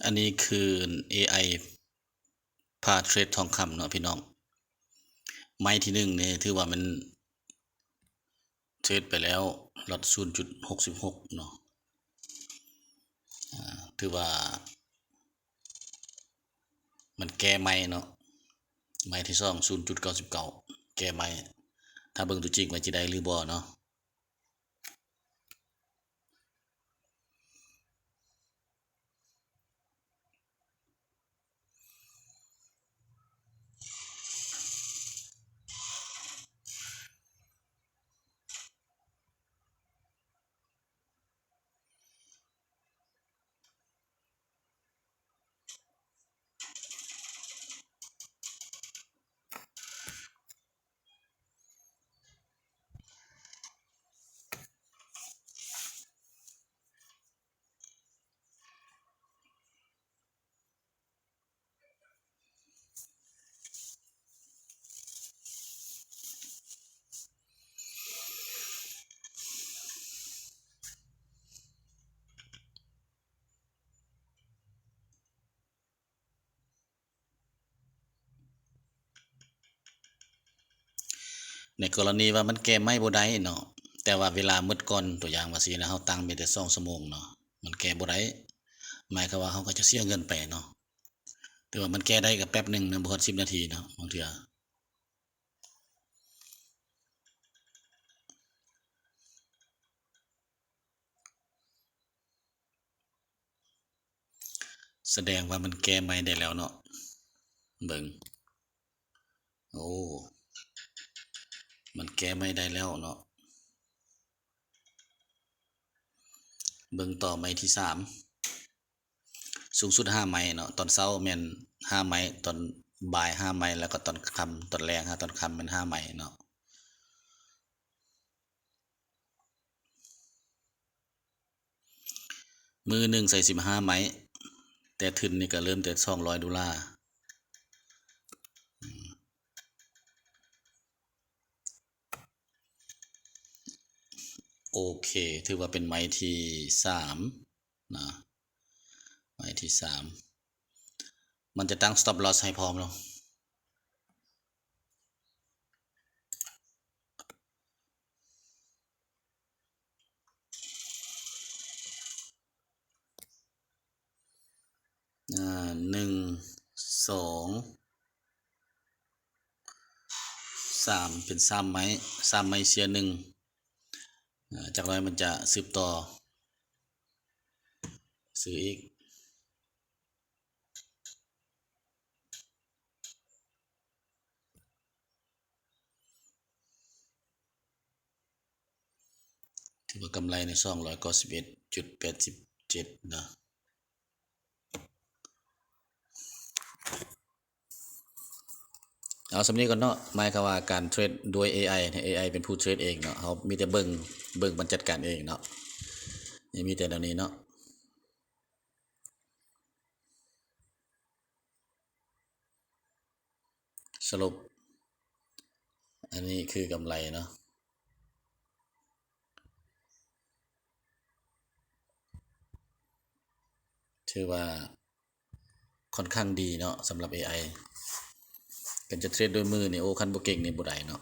อันนี้คือ AI พาเทรดทองคำเนาะพี่น้องไม้ที่1นี่ถือว่ามันเทรดไปแล้วลด 0.66 เนาะถือว่ามันแก้ไม้เนาะไม้ที่2 0.99 แก้ไม้ถ้าเบิ่งตัวจริงว่าจะได้หรือบ่เนาะในกรณีว่ามันแก้ไม้บ่ได้เนาะแต่ว่าเวลาหมดก่อนตัวอย่างว่าซี่นะเฮาตั้งไปแต่2ชั่วโมงเนาะมันแก้บ่ได้หมายความว่าเฮาก็จะเสียเงินไปเนาะแต่ว่ามันแก้ได้ก็แป๊บหนึ่งนะบ่ฮอด10นาทีเนาะบางเทื่อแสดงว่ามันแก้ไม้ได้แล้วเนาะเบิ่งโอ้มันแก้ไม้ได้แล้วเนาะเบิ่งต่อไม้ที่3สูงสุด5ไม้เนาะตอนเช้าแม่น5ไม้ตอนบ่าย5ไม้แล้วก็ตอนค่ำตอนแลงตอนค่ำแม่น5ไม้เนาะมื้อหนึ่งใส่15ไม้แต่ทุนนี่ก็เริ่มแต่$200โอเคถือว่าเป็นไม้ที่3นะไม้ที่3มันจะตั้ง stop loss ให้พร้อมแล้ว1 2 3เป็น3ไม้3ไม้เสีย1จากนั้นมันจะสืบต่อซื้ออีกถือว่ากำไรใน291.87นะเอาสำนี้ก่อนเนาะหมายความว่าการเทรดด้วย AI เนี่ย AI เป็นผู้เทรดเองเนาะเขามีแต่เบิ่งมันจัดการเองเนาะนี่มีแต่เดี๋ยวนี้เนาะสรุปอันนี้คือกำไรเนาะถือว่าค่อนข้างดีเนาะสำหรับ AI กันจะเทรดด้วยมือนี่โอ้คันบ่เก่งนี่บ่ได้เนาะ